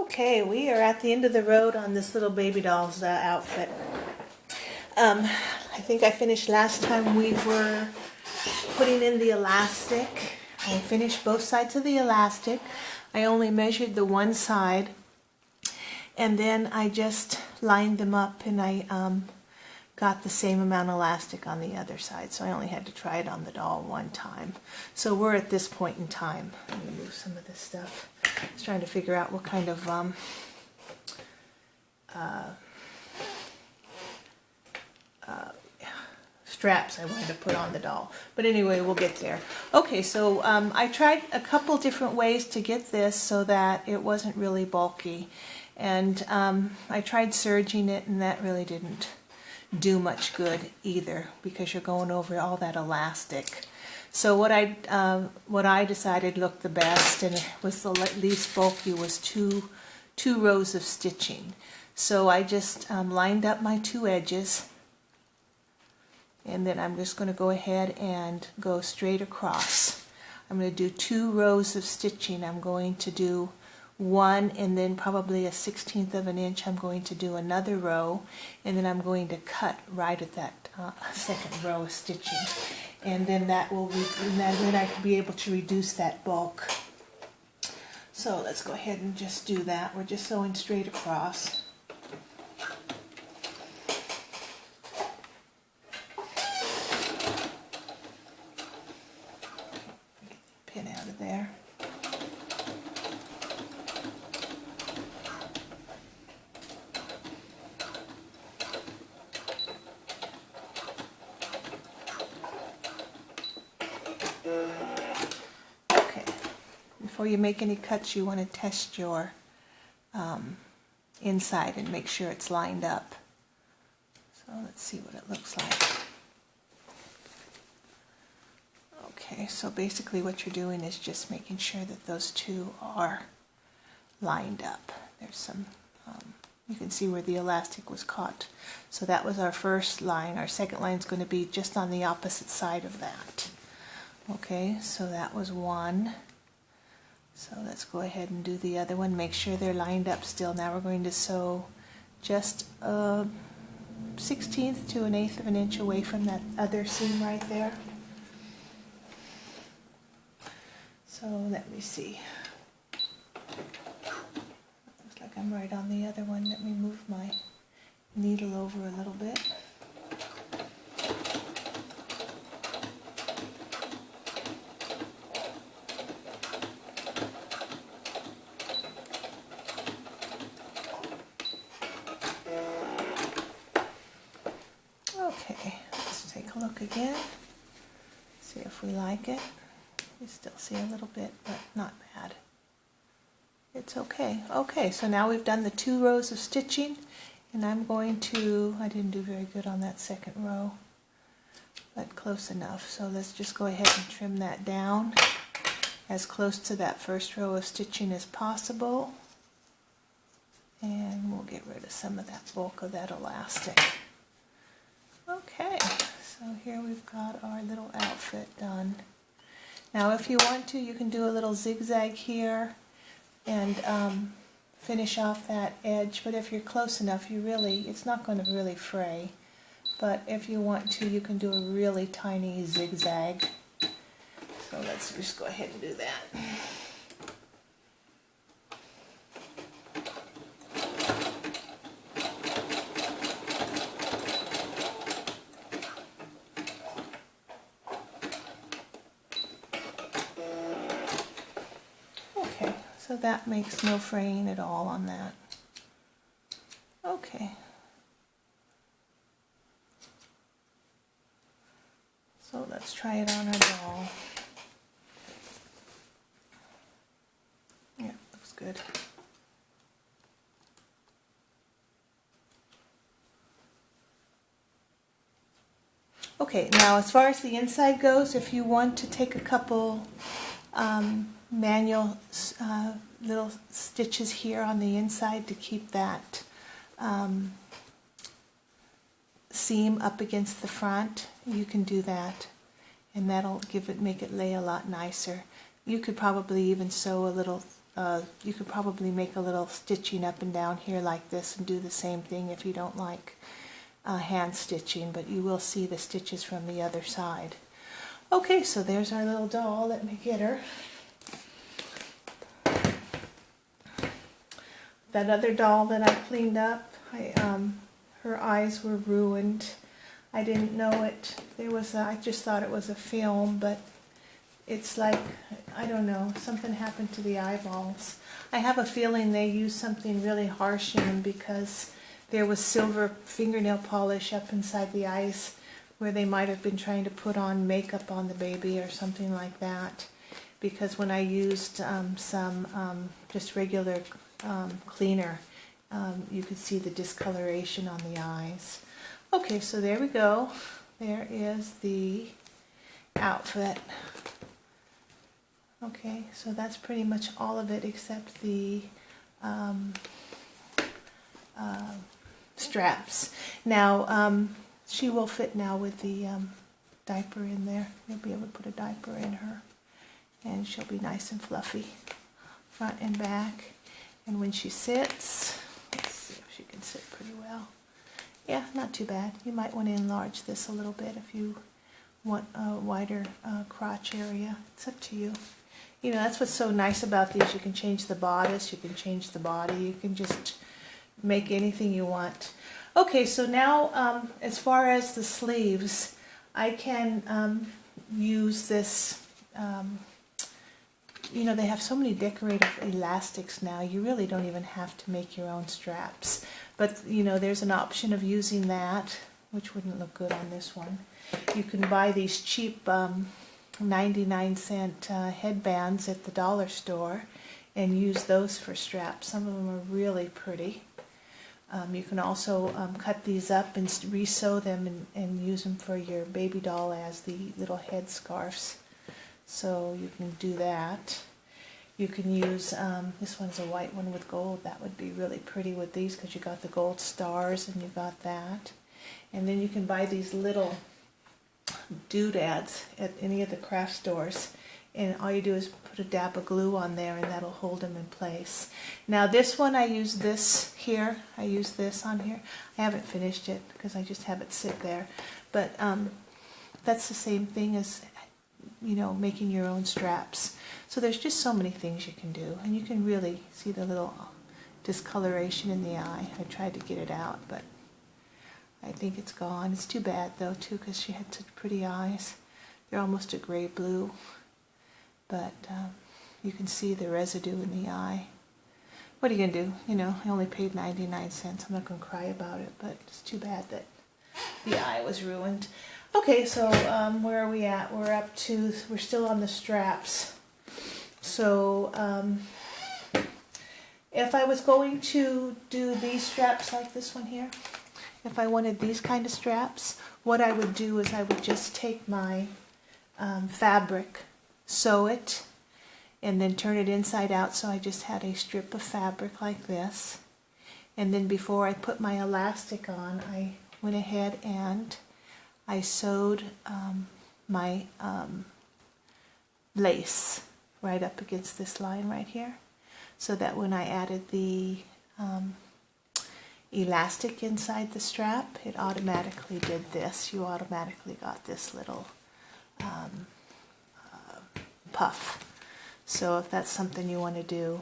Okay, we are at the end of the road on this little baby doll's outfit. I think I finished last time we were putting in the elastic. I finished both sides of the elastic. I only measured the one side, and then I just lined them up, and I got the same amount of elastic on the other side, so I only had to try it on the doll one time. So we're at this point in time. Let me move some of this stuff. I was trying to figure out what kind of straps I wanted to put on the doll. But anyway, we'll get there. Okay, so I tried a couple different ways to get this so that it wasn't really bulky. And I tried serging it, and that really didn't do much good either, because you're going over all that elastic. So what I decided looked the best, and it was the least bulky, was two rows of stitching. So I just lined up my two edges, and then I'm just going to go ahead and go straight across. I'm going to do 2 rows of stitching. I'm going to do one, and then probably a 1/16 of an inch I'm going to do another row, and then I'm going to cut right at that second row of stitching, and then that will then I can be able to reduce that bulk. So let's go ahead and just do that. We're just sewing straight across. Get the pin out of there. Okay, before you make any cuts, you want to test your inside and make sure it's lined up. So let's see what it looks like. Okay, so basically what you're doing is just making sure that those two are lined up. There's some, you can see where the elastic was caught. So that was our first line. Our second line is going to be just on the opposite side of that. Okay, so that was one. So let's go ahead and do the other one. Make sure they're lined up still. Now we're going to sew just a 1/16 to 1/8 of an inch away from that other seam right there. So let me see. Looks like I'm right on the other one. Let me move my needle over a little bit. Okay, let's take a look again, see if we like it. We still see a little bit, but not bad. It's okay. Okay, so now we've done the 2 rows of stitching, and I'm going to, I didn't do very good on that second row, but close enough. So let's just go ahead and trim that down as close to that first row of stitching as possible. And we'll get rid of some of that bulk of that elastic. Okay, so here we've got our little outfit done. Now if you want to, you can do a little zigzag here and finish off that edge, but if you're close enough, it's not going to really fray. But if you want to, you can do a really tiny zigzag. So let's just go ahead and do that. So that makes no fraying at all on that. Okay. So let's try it on our doll. Yeah, looks good. Okay, now as far as the inside goes, if you want to take a couple manual little stitches here on the inside to keep that seam up against the front, you can do that, and that'll make it lay a lot nicer. You could probably even sew a little you could probably make a little stitching up and down here like this and do the same thing if you don't like hand stitching, but you will see the stitches from the other side. Okay, so there's our little doll. Let me get her. That other doll that I cleaned up, her eyes were ruined. I didn't know it. I just thought it was a film, but it's like, I don't know, something happened to the eyeballs. I have a feeling they used something really harsh in them because there was silver fingernail polish up inside the eyes where they might have been trying to put on makeup on the baby or something like that. Because when I used some just regular cleaner, you could see the discoloration on the eyes. Okay, so there we go. There is the outfit. Okay, so that's pretty much all of it except the straps. Now, she will fit now with the diaper in there. You'll be able to put a diaper in her, and she'll be nice and fluffy, front and back. And when she sits, let's see if she can sit pretty well. Yeah, not too bad. You might want to enlarge this a little bit if you want a wider crotch area. It's up to you. You know, that's what's so nice about these. You can change the bodice, you can change the body, you can just make anything you want. Okay, so now as far as the sleeves, I can use this, you know, they have so many decorative elastics now, you really don't even have to make your own straps. But, you know, there's an option of using that, which wouldn't look good on this one. You can buy these cheap 99-cent headbands at the dollar store and use those for straps. Some of them are really pretty. You can also cut these up and re-sew them and use them for your baby doll as the little head scarves. So you can do that. You can use, this one's a white one with gold. That would be really pretty with these because you got the gold stars and you got that. And then you can buy these little doodads at any of the craft stores. And all you do is put a dab of glue on there and that'll hold them in place. Now this one, I use this here. I use this on here. I haven't finished it because I just have it sit there. But that's the same thing as, you know, making your own straps. So there's just so many things you can do. And you can really see the little discoloration in the eye. I tried to get it out, but I think it's gone. It's too bad though too, because she had such pretty eyes. They're almost a gray blue, but you can see the residue in the eye. What are you gonna do? You know, I only paid 99 cents. I'm not gonna cry about it, but it's too bad that the eye was ruined. Okay, so where are we at? We're still on the straps. So if I was going to do these straps like this one here, if I wanted these kind of straps, what I would do is I would just take my fabric, sew it, and then turn it inside out so I just had a strip of fabric like this. And then before I put my elastic on, I went ahead and I sewed my lace right up against this line right here, so that when I added the elastic inside the strap, it automatically did this. You automatically got this little puff. So if that's something you want to do,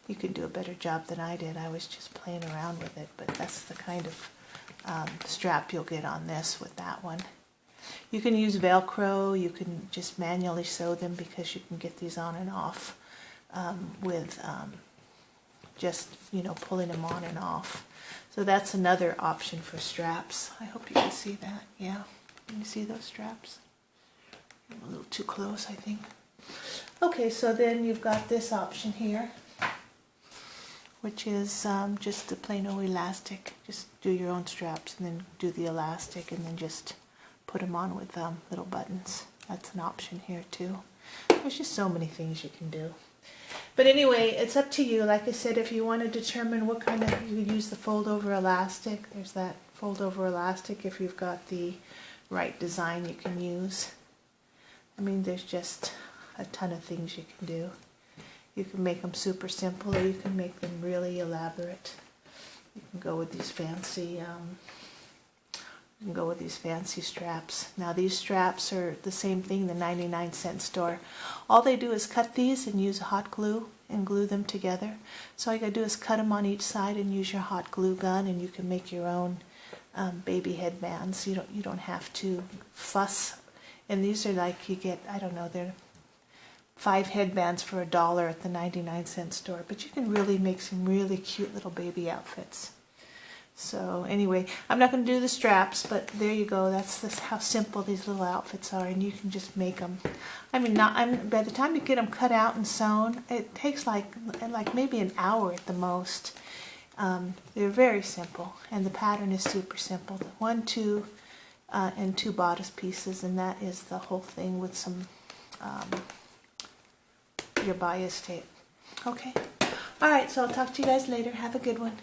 you can do a better job than I did. I was just playing around with it, but that's the kind of strap you'll get on this with that one. You can use Velcro, you can just manually sew them because you can get these on and off with just, you know, pulling them on and off. So that's another option for straps. I hope you can see that. Yeah, can you see those straps? I'm a little too close, I think. Okay, so then you've got this option here, which is just the plain old elastic. Just do your own straps and then do the elastic and then just put them on with little buttons. That's an option here too. There's just so many things you can do. But anyway, it's up to you. Like I said, if you want to determine what kind of, you use the fold over elastic. There's that fold over elastic. If you've got the right design you can use. I mean, there's just a ton of things you can do. You can make them super simple, or you can make them really elaborate. You can go with these fancy straps. Now these straps are the same thing, the 99-cent store. All they do is cut these and use hot glue and glue them together. So all you gotta do is cut them on each side and use your hot glue gun, and you can make your own baby headbands. You don't have to fuss. And these are like, you get, I don't know, they're 5 headbands for $1 at the 99-cent store. But you can really make some really cute little baby outfits. So anyway, I'm not going to do the straps, but there you go. That's how simple these little outfits are, and you can just make them. I mean, by the time you get them cut out and sewn, it takes like maybe an hour at the most. They're very simple, and the pattern is super simple. 1, 2, and 2 bodice pieces, and that is the whole thing with some your bias tape. Okay. All right, so I'll talk to you guys later. Have a good one.